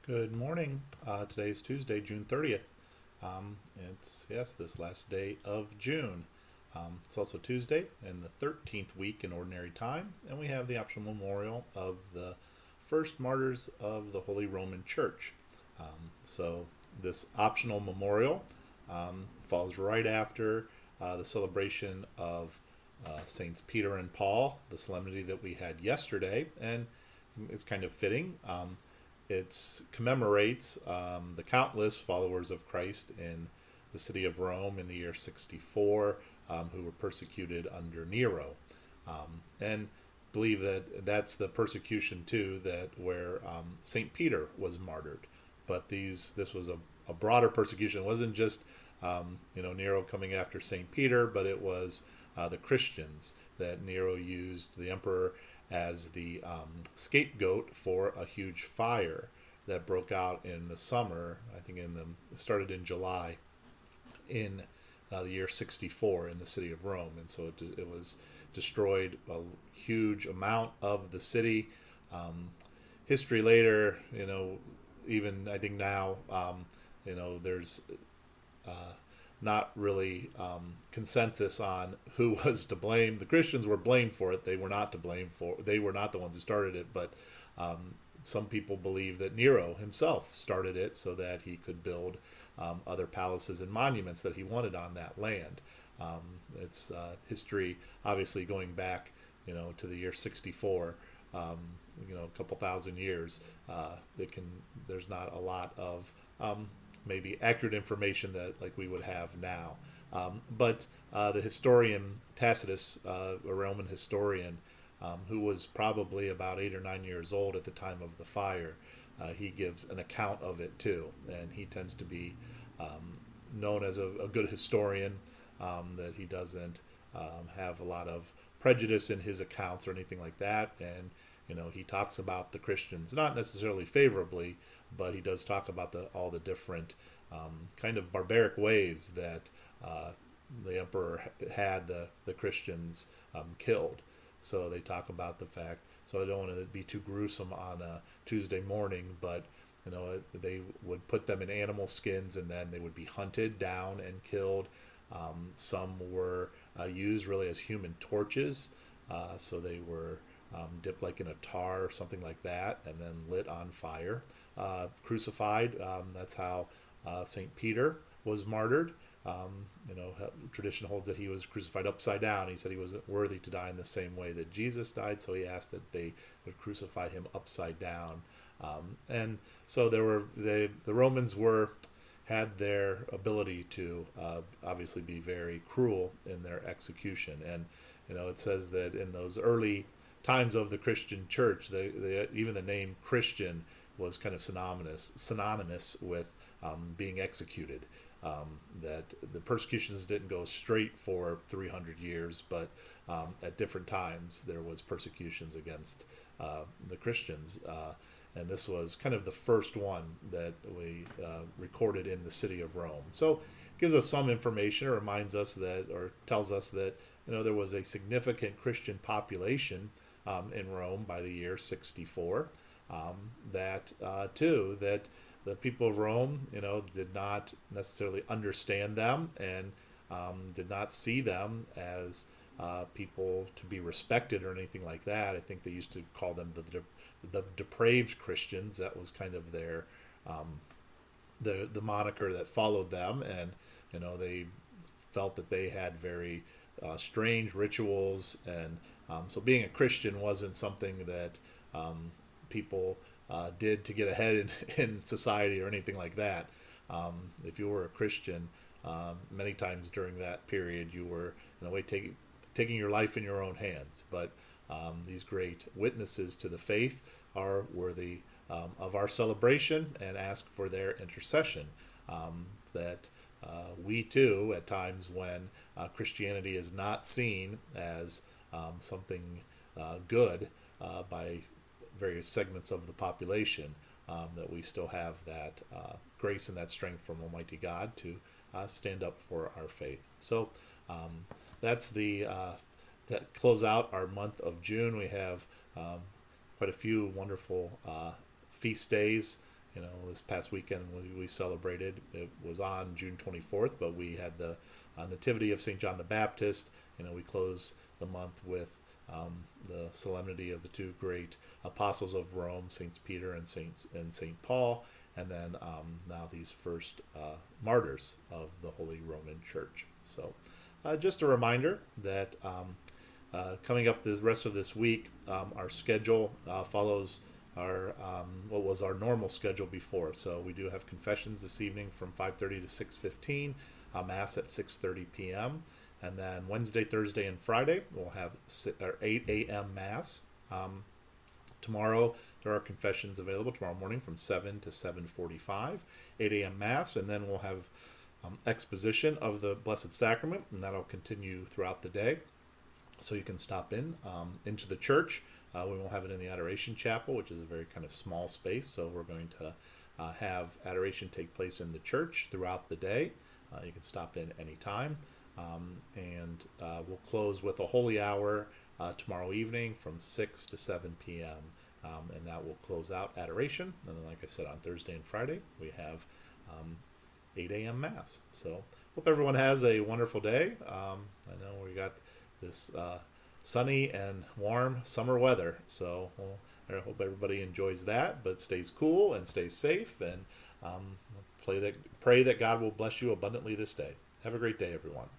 Good morning. Today's Tuesday, June 30th. It's this last day of June. It's also Tuesday in the 13th week in Ordinary Time, and we have the optional memorial of the first martyrs of the Holy Roman Church. So this optional memorial falls right after the celebration of Saints Peter and Paul, the solemnity that we had yesterday, and it's kind of fitting. It commemorates the countless followers of Christ in the city of Rome in the year 64 who were persecuted under Nero. And believe that that's the persecution too that where Saint Peter was martyred. But this was a broader persecution. It wasn't just Nero coming after Saint Peter, but it was the Christians that Nero used the emperor as the scapegoat for a huge fire that broke out in the summer. I think it started in July in the year 64 in the city of Rome, and so it was destroyed a huge amount of the city. History later, even I think now, there's not really consensus on who was to blame. The Christians were blamed for it. They were not to blame for. They were not the ones who started it. But some people believe that Nero himself started it so that he could build other palaces and monuments that he wanted on that land. It's history, obviously going back, to the year 64. A couple thousand years. There's not a lot of maybe accurate information that like we would have now. But the historian Tacitus, a Roman historian, who was probably about 8 or 9 years old at the time of the fire, he gives an account of it too, and he tends to be known as a good historian. That he doesn't have a lot of prejudice in his accounts or anything like that, and he talks about the Christians not necessarily favorably, but he does talk about all the different kind of barbaric ways that the emperor had the Christians killed. So they talk about the fact. So I don't want to be too gruesome on a Tuesday morning, but they would put them in animal skins and then they would be hunted down and killed. Some were used really as human torches, so they were dipped like in a tar or something like that, and then lit on fire. Crucified. That's how Saint Peter was martyred. Tradition holds that he was crucified upside down. He said he wasn't worthy to die in the same way that Jesus died, so he asked that they would crucify him upside down. And so the Romans had their ability to obviously be very cruel in their execution. And it says that in those early times of the Christian church, even the name Christian was kind of synonymous with being executed. That the persecutions didn't go straight for 300 years, but at different times there was persecutions against the Christians. And this was kind of the first one that we recorded in the city of Rome. So it gives us some information. It reminds us that, or tells us that, there was a significant Christian population in Rome by the year 64. That the people of Rome, did not necessarily understand them and did not see them as people to be respected or anything like that. I think they used to call them the depraved Christians. That was kind of their the moniker that followed them, and they felt that they had very strange rituals, and so being a Christian wasn't something that people did to get ahead in society or anything like that. If you were a Christian, many times during that period you were in a way taking your life in your own hands. But these great witnesses to the faith are worthy of our celebration and ask for their intercession. That we too, at times when Christianity is not seen as something good by various segments of the population, that we still have that grace and that strength from Almighty God to stand up for our faith. So that's that close out our month of June. We have quite a few wonderful feast days This past weekend we celebrated. It was on June 24th, but we had the Nativity of St. John the Baptist. We close the month with the solemnity of the two great apostles of Rome, Saints Peter and Saint Paul, and then now these first martyrs of the Holy Roman Church. So, just a reminder that coming up the rest of this week, our schedule follows our what was our normal schedule before. So we do have confessions this evening from 5:30 to 6:15, Mass at 6:30 p.m., and then Wednesday, Thursday, and Friday we'll have 8 a.m. Mass. Tomorrow there are confessions available tomorrow morning from 7 to 7:45, 8 a.m. Mass, and then we'll have exposition of the Blessed Sacrament, and that'll continue throughout the day. So you can stop into the church. We won't have it in the Adoration Chapel, which is a very kind of small space, so we're going to have adoration take place in the church throughout the day. You can stop in anytime. And we'll close with a holy hour tomorrow evening from 6 to 7 p.m. And that will close out adoration. And then, like I said, on Thursday and Friday, we have 8 a.m. Mass. So hope everyone has a wonderful day. I know we got this sunny and warm summer weather, so I hope everybody enjoys that, but stays cool and stays safe, and pray that God will bless you abundantly this day. Have a great day, everyone.